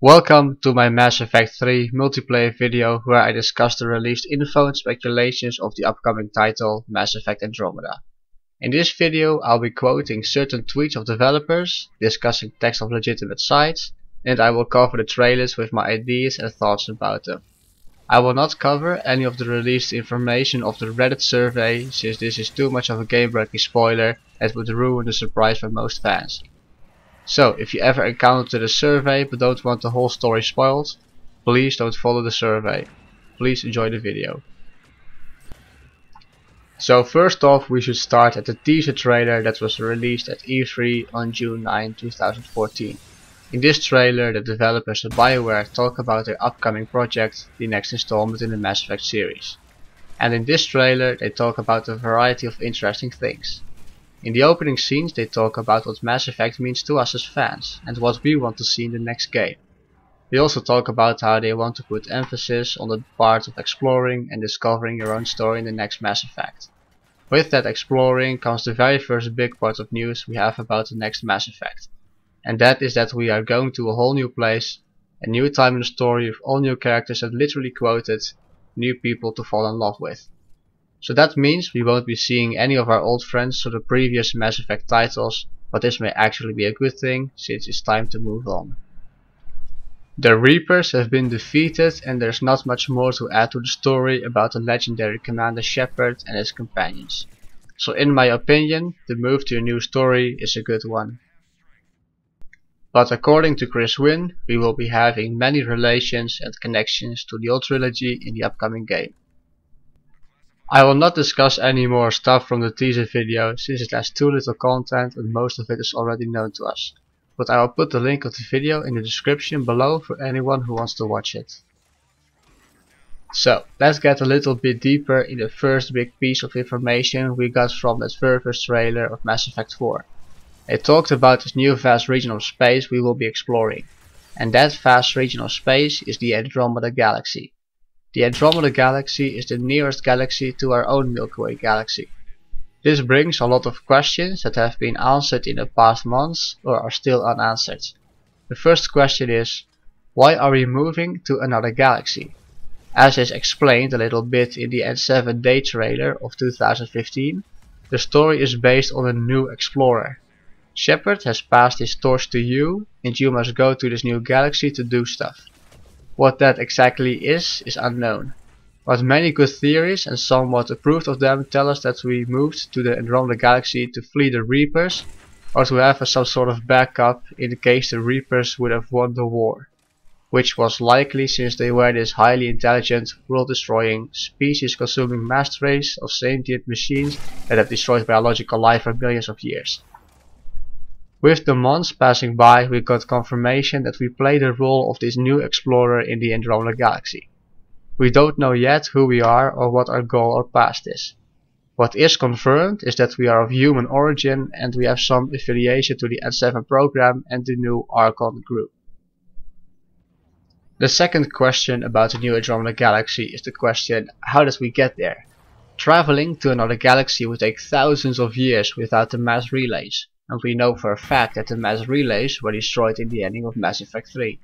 Welcome to my Mass Effect 3 multiplayer video where I discuss the released info and speculations of the upcoming title Mass Effect Andromeda. In this video I'll be quoting certain tweets of developers, discussing text of legitimate sites, and I will cover the trailers with my ideas and thoughts about them. I will not cover any of the released information of the Reddit survey, since this is too much of a game-breaking spoiler that would ruin the surprise for most fans. So, if you ever encounter the survey but don't want the whole story spoiled, please don't follow the survey. Please enjoy the video. So first off, we should start at the teaser trailer that was released at E3 on June 9, 2014. In this trailer, the developers of BioWare talk about their upcoming project, the next installment in the Mass Effect series. And in this trailer, they talk about a variety of interesting things. In the opening scenes, they talk about what Mass Effect means to us as fans, and what we want to see in the next game. They also talk about how they want to put emphasis on the part of exploring and discovering your own story in the next Mass Effect. With that exploring comes the very first big part of news we have about the next Mass Effect. And that is that we are going to a whole new place, a new time in the story with all new characters and literally quoted, new people to fall in love with. So that means we won't be seeing any of our old friends from the previous Mass Effect titles, but this may actually be a good thing, since it's time to move on. The Reapers have been defeated and there's not much more to add to the story about the legendary Commander Shepard and his companions. So in my opinion, the move to a new story is a good one. But according to Chris Wynn, we will be having many relations and connections to the old trilogy in the upcoming game. I will not discuss any more stuff from the teaser video, since it has too little content and most of it is already known to us. But I will put the link of the video in the description below for anyone who wants to watch it. So, let's get a little bit deeper in the first big piece of information we got from that very first trailer of Mass Effect 4. They talked about this new vast region of space we will be exploring. And that vast region of space is the Andromeda Galaxy. The Andromeda Galaxy is the nearest galaxy to our own Milky Way galaxy. This brings a lot of questions that have been answered in the past months or are still unanswered. The first question is, why are we moving to another galaxy? As is explained a little bit in the N7 Day trailer of 2015, the story is based on a new explorer. Shepard has passed his torch to you, and you must go to this new galaxy to do stuff. What that exactly is unknown. But many good theories and somewhat approved of them tell us that we moved to the Andromeda Galaxy to flee the Reapers, or to have some sort of backup in case the Reapers would have won the war. Which was likely since they were this highly intelligent, world-destroying, species-consuming mass race of sentient machines that have destroyed biological life for millions of years. With the months passing by, we got confirmation that we play the role of this new explorer in the Andromeda Galaxy. We don't know yet who we are or what our goal or past is. What is confirmed is that we are of human origin and we have some affiliation to the N7 program and the new Archon group. The second question about the new Andromeda Galaxy is the question, how did we get there? Traveling to another galaxy would take thousands of years without the mass relays. And we know for a fact that the mass relays were destroyed in the ending of Mass Effect 3.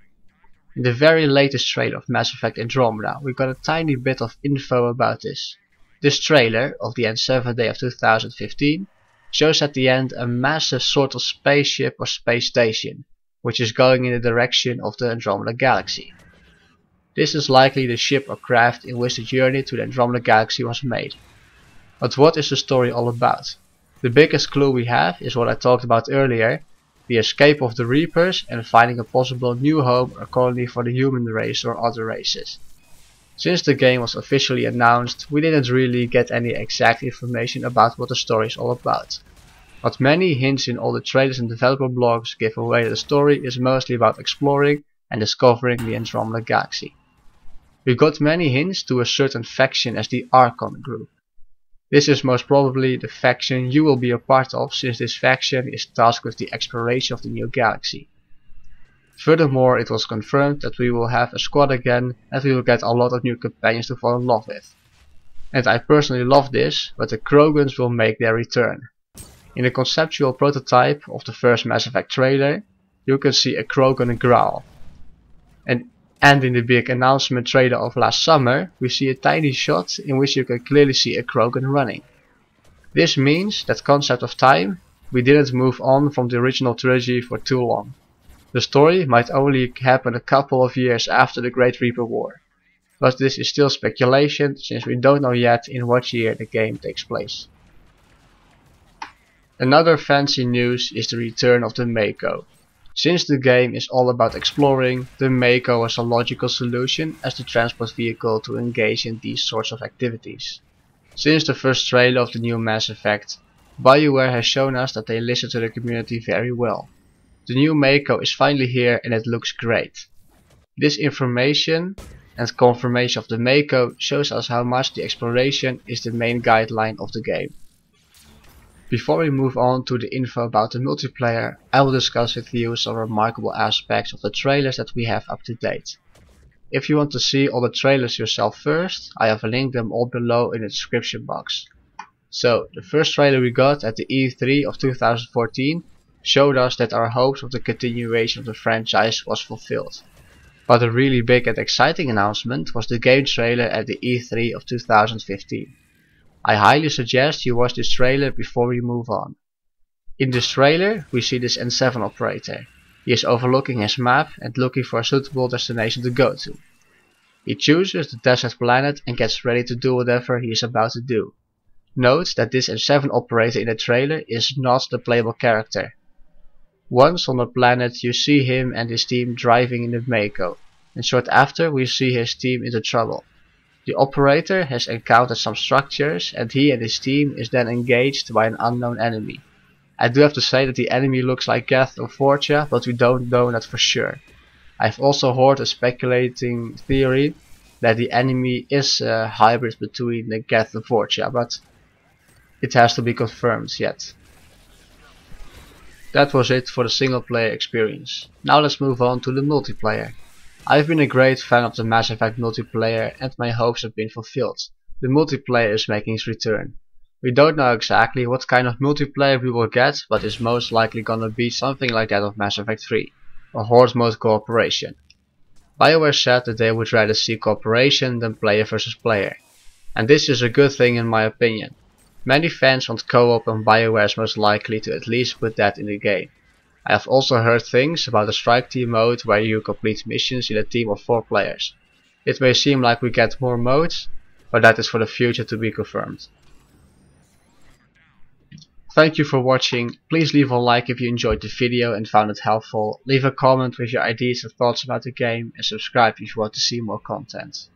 In the very latest trailer of Mass Effect Andromeda, we got a tiny bit of info about this. This trailer, of the N7 Day of 2015, shows at the end a massive sort of spaceship or space station, which is going in the direction of the Andromeda Galaxy. This is likely the ship or craft in which the journey to the Andromeda Galaxy was made. But what is the story all about? The biggest clue we have is what I talked about earlier, the escape of the Reapers and finding a possible new home or colony for the human race or other races. Since the game was officially announced, we didn't really get any exact information about what the story is all about. But many hints in all the trailers and developer blogs give away that the story is mostly about exploring and discovering the Andromeda Galaxy. We got many hints to a certain faction as the Archon group. This is most probably the faction you will be a part of, since this faction is tasked with the exploration of the new galaxy. Furthermore, it was confirmed that we will have a squad again and we will get a lot of new companions to fall in love with. And I personally love this, but the Krogans will make their return. In the conceptual prototype of the first Mass Effect trailer, you can see a Krogan growl. And, and in the big announcement trailer of last summer, we see a tiny shot in which you can clearly see a Krogan running. This means that concept of time, we didn't move on from the original trilogy for too long. The story might only happen a couple of years after the Great Reaper War. But this is still speculation since we don't know yet in what year the game takes place. Another fancy news is the return of the Mako. Since the game is all about exploring, the Mako was a logical solution as the transport vehicle to engage in these sorts of activities. Since the first trailer of the new Mass Effect, BioWare has shown us that they listen to the community very well. The new Mako is finally here and it looks great. This information and confirmation of the Mako shows us how much the exploration is the main guideline of the game. Before we move on to the info about the multiplayer, I will discuss with you some remarkable aspects of the trailers that we have up to date. If you want to see all the trailers yourself first, I have linked them all below in the description box. So, the first trailer we got at the E3 of 2014 showed us that our hopes of the continuation of the franchise was fulfilled. But a really big and exciting announcement was the game trailer at the E3 of 2015. I highly suggest you watch this trailer before we move on. In this trailer we see this N7 operator. He is overlooking his map and looking for a suitable destination to go to. He chooses the desert planet and gets ready to do whatever he is about to do. Note that this N7 operator in the trailer is not the playable character. Once on the planet you see him and his team driving in the Mako, and short after we see his team into trouble. The operator has encountered some structures and he and his team is then engaged by an unknown enemy. I do have to say that the enemy looks like Geth or Fortia, but we don't know that for sure. I've also heard a speculating theory that the enemy is a hybrid between the Geth and Fortia, but it has to be confirmed yet. That was it for the single player experience. Now let's move on to the multiplayer. I've been a great fan of the Mass Effect multiplayer and my hopes have been fulfilled. The multiplayer is making its return. We don't know exactly what kind of multiplayer we will get, but it's most likely gonna be something like that of Mass Effect 3, a horde mode cooperation. BioWare said that they would rather see cooperation than player versus player. And this is a good thing in my opinion. Many fans want co-op and BioWare is most likely to at least put that in the game. I have also heard things about a strike team mode where you complete missions in a team of 4 players. It may seem like we get more modes, but that is for the future to be confirmed. Thank you for watching. Please leave a like if you enjoyed the video and found it helpful. Leave a comment with your ideas and thoughts about the game and subscribe if you want to see more content.